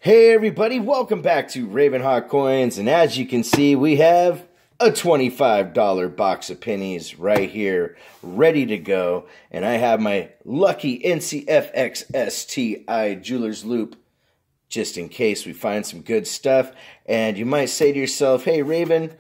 Hey everybody, welcome back to Ravenhawk Coins, and as you can see, we have a $25 box of pennies right here, ready to go, and I have my lucky NCFXSTI Jeweler's Loop, just in case we find some good stuff. And you might say to yourself, hey Raven,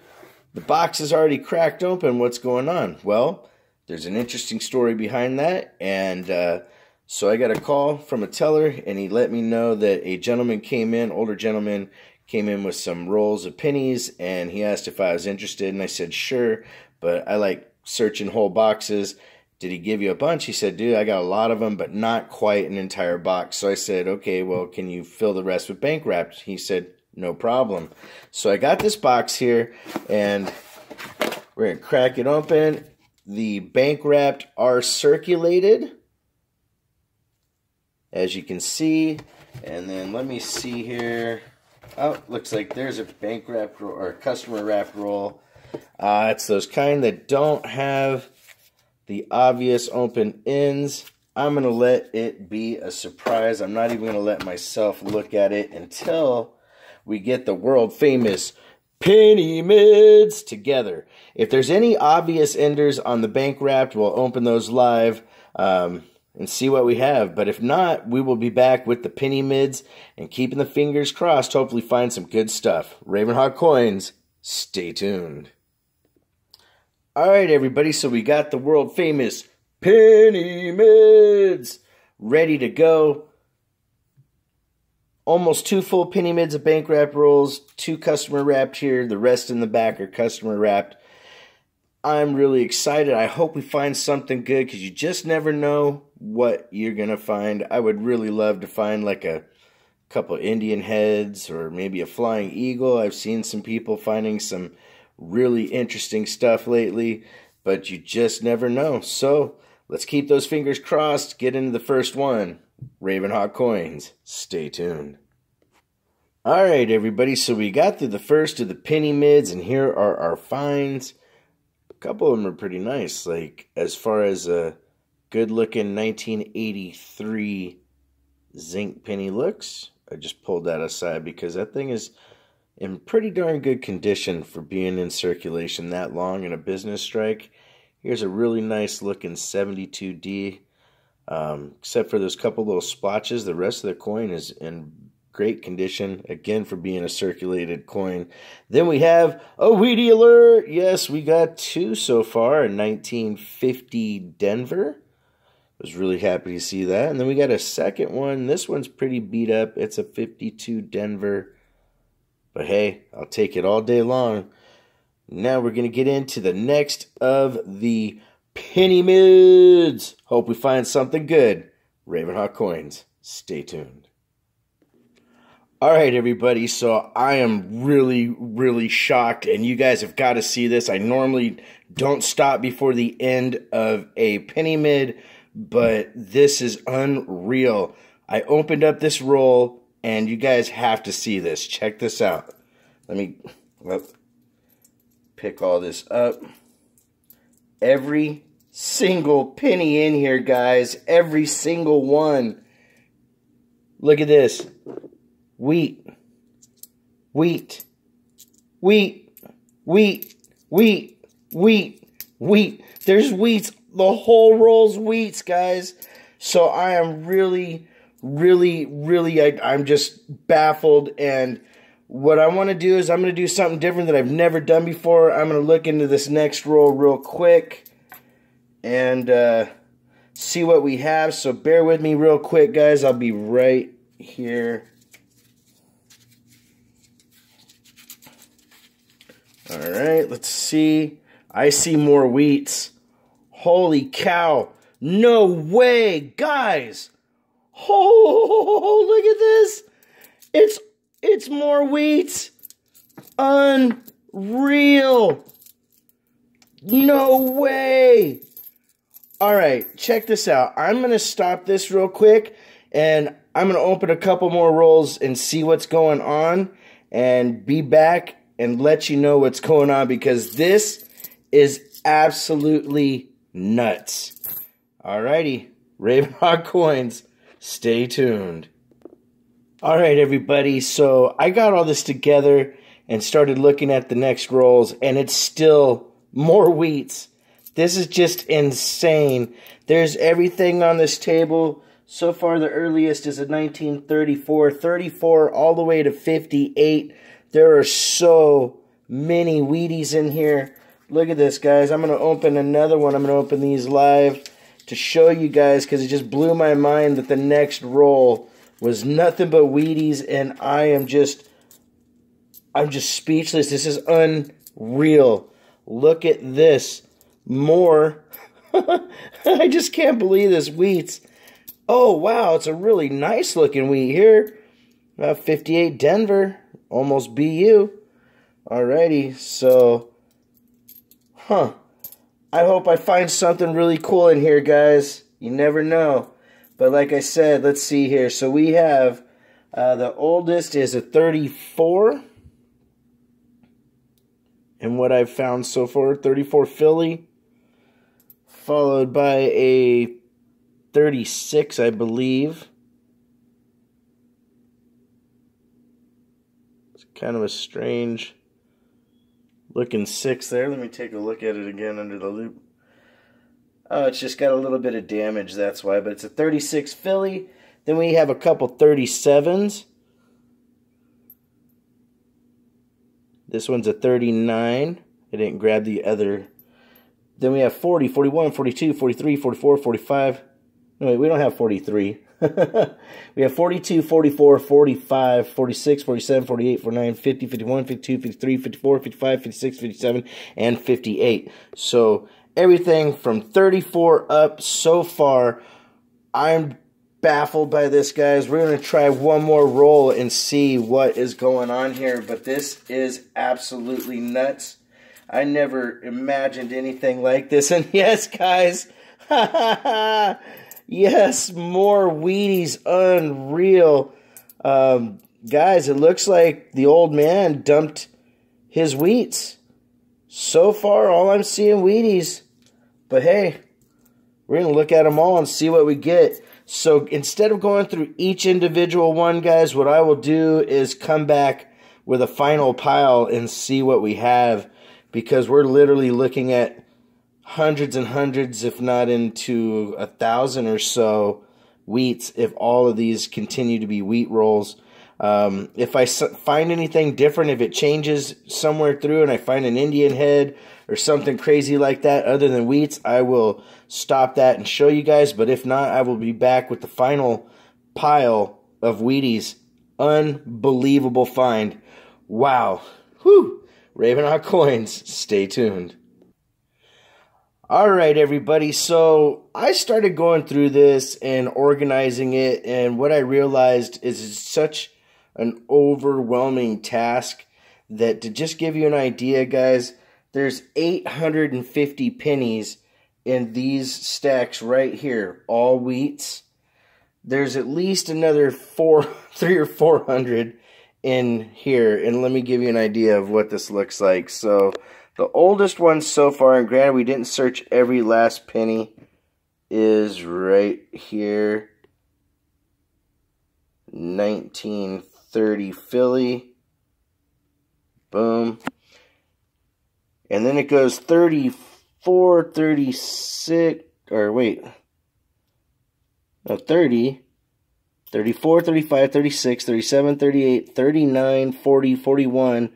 the box is already cracked open, what's going on? Well, there's an interesting story behind that, and so I got a call from a teller, and he let me know that a gentleman came in, older gentleman, came in with some rolls of pennies, and he asked if I was interested, and I said, sure, but I like searching whole boxes. Did he give you a bunch? He said, dude, I got a lot of them, but not quite an entire box. So I said, okay, well, can you fill the rest with bank wrap? He said, no problem. So I got this box here, and we're going to crack it open. The bank wrapped are circulated, as you can see, and then let me see here. Oh, looks like there's a bank wrap roll, or a customer wrap roll. It's those kind that don't have the obvious open ends. I'm going to let it be a surprise. I'm not even going to let myself look at it until we get the world famous penny mids together. If there's any obvious enders on the bank wrapped, we'll open those live. And see what we have. But if not, we will be back with the penny mids and keeping the fingers crossed, hopefully find some good stuff. Ravenhawk Coins, stay tuned. Alright everybody, so we got the world famous penny mids ready to go. Almost 2 full penny mids of bank wrap rolls, 2 customer wrapped here, the rest in the back are customer wrapped. I'm really excited. I hope we find something good, because you just never know what you're going to find. I would really love to find like a couple Indian heads or maybe a flying eagle. I've seen some people finding some really interesting stuff lately, but you just never know. So let's keep those fingers crossed. Get into the first one. Ravenhawk Coins, stay tuned. Alright everybody, so we got through the first of the penny mids, and here are our finds. A couple of them are pretty nice, like as far as a good-looking 1983 zinc penny looks. I just pulled that aside because that thing is in pretty darn good condition for being in circulation that long in a business strike. Here's a really nice-looking 72D. Except for those couple little splotches, the rest of the coin is in great condition, again, for being a circulated coin. Then we have a Wheatie alert. Yes, we got 2 so far. A 1950 Denver. Was really happy to see that. And then we got a second one. This one's pretty beat up. It's a 52 Denver. But hey, I'll take it all day long. Now we're going to get into the next of the penny mids. Hope we find something good. Ravenhawk Coins, stay tuned. Alright everybody, so I am really shocked, and you guys have got to see this. I normally don't stop before the end of a penny mid, but this is unreal. I opened up this roll, and you guys have to see this. Check this out. Let me pick all this up. Every single penny in here, guys. Every single one. Look at this. Wheat, wheat, wheat, wheat, wheat, wheat, wheat. There's wheats. The whole roll's wheats, guys. So I am really, I'm just baffled. And what I want to do is I'm going to do something different that I've never done before. I'm going to look into this next roll real quick and see what we have. So bear with me real quick, guys. I'll be right here. Alright, let's see. I see more wheats. Holy cow. No way, guys. Oh, look at this. It's more wheats. Unreal. No way. Alright, check this out. I'm going to stop this real quick, and I'm going to open a couple more rolls and see what's going on, and be back and let you know what's going on, because this is absolutely nuts. Alrighty, Ravenhawk Coins, stay tuned. All right, everybody. So I got all this together and started looking at the next rolls, and it's still more wheats. This is just insane. There's everything on this table. So far, the earliest is a 1934, 34 all the way to 58. There are so many Wheaties in here. Look at this, guys. I'm going to open another one. I'm going to open these live to show you guys because it just blew my mind that the next roll was nothing but Wheaties, and I'm just speechless. This is unreal. Look at this. More. I just can't believe this wheats. Oh, wow. It's a really nice looking wheat here. 58 Denver. Almost BU. Alrighty. So, I hope I find something really cool in here, guys. You never know. But like I said, let's see here. So we have the oldest is a 34. And what I've found so far, 34 Philly. Followed by a 36, I believe. It's kind of a strange looking 6 there. Let me take a look at it again under the loop. Oh, it's just got a little bit of damage, that's why. But it's a 36 Philly. Then we have a couple 37s. This one's a 39. I didn't grab the other. Then we have 40, 41, 42, 43, 44, 45. No, wait, we don't have 43. We have 42, 44, 45, 46, 47, 48, 49, 50, 51, 52, 53, 54, 55, 56, 57, and 58. So everything from 34 up so far. I'm baffled by this, guys. We're going to try one more roll and see what is going on here. But this is absolutely nuts. I never imagined anything like this. And yes, guys. Yes, more Wheaties. Unreal. Guys, it looks like the old man dumped his wheats. So far, all I'm seeing Wheaties. But hey, we're going to look at them all and see what we get. So instead of going through each individual one, guys, what I will do is come back with a final pile and see what we have. Because we're literally looking at hundreds and hundreds, if not into 1,000 or so wheats, if all of these continue to be wheat rolls. If I find anything different, if it changes somewhere through and I find an Indian head or something crazy like that other than wheats, I will stop that and show you guys. But if not, I will be back with the final pile of Wheaties. Unbelievable find. Wow. Whew. Raven Hawk Coins. Stay tuned. Alright, everybody. So I started going through this and organizing it, and what I realized is it's such an overwhelming task that, to just give you an idea, guys, there's 850 pennies in these stacks right here, all wheats. There's at least another 300 or 400 in here, and let me give you an idea of what this looks like. So the oldest one so far, and granted we didn't search every last penny, is right here. 1930 Philly. Boom. And then it goes 34, 36, or wait. No, 30. 34, 35, 36, 37, 38, 39, 40, 41,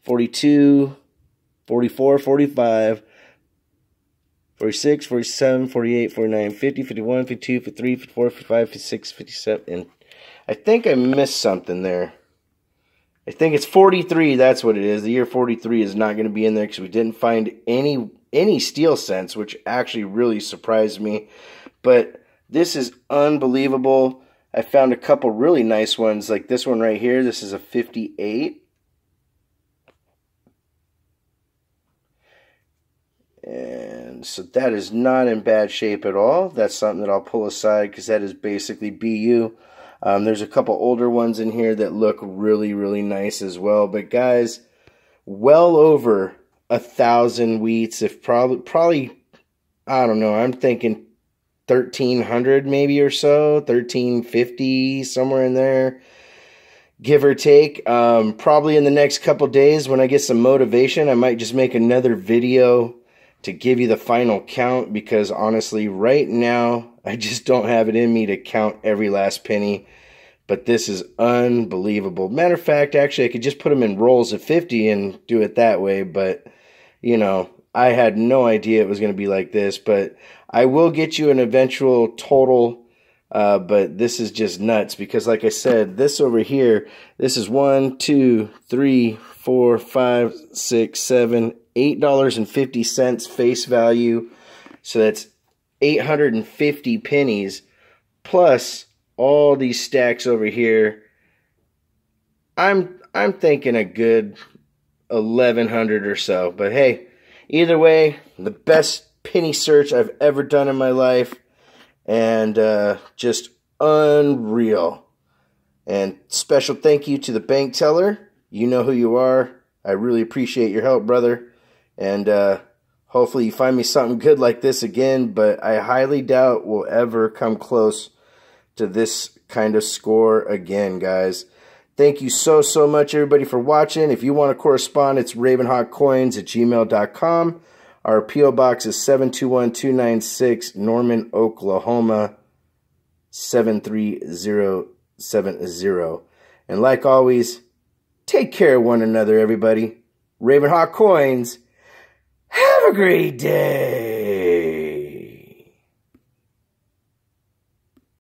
42, 44, 45, 46, 47, 48, 49, 50, 51, 52, 53, 54, 55, 56, 57. And I think I missed something there. I think it's 43. That's what it is. The year 43 is not going to be in there because we didn't find any steel cents, which actually really surprised me. But this is unbelievable. I found a couple really nice ones, like this one right here. This is a 58. And so that is not in bad shape at all. That's something that I'll pull aside because that is basically BU. There's a couple older ones in here that look really, really nice as well. But guys, well over 1,000 wheats. If probably, I don't know, I'm thinking 1,300 maybe or so, 1,350, somewhere in there. give or take. Probably in the next couple days when I get some motivation, I might just make another video to give you the final count, because honestly, right now, I just don't have it in me to count every last penny. But this is unbelievable. Matter of fact, actually, I could just put them in rolls of 50 and do it that way. But, you know, I had no idea it was going to be like this. But I will get you an eventual total. But this is just nuts because, like I said, this over here, this is $1, 2, 3, 4, 5, 6, 7, $8.50 face value. So that's 850 pennies plus all these stacks over here. I'm thinking a good 1,100 or so. But hey, either way, the best penny search I've ever done in my life, and just unreal. And special thank you to the bank teller. You know who you are. I really appreciate your help, brother. And hopefully you find me something good like this again. But I highly doubt we'll ever come close to this kind of score again, guys. Thank you so much, everybody, for watching. If you want to correspond, it's ravenhawkcoins@gmail.com. Our P.O. Box is 721-296, Norman, Oklahoma, 73070. And like always, take care of one another, everybody. Ravenhawk Coins, have a great day.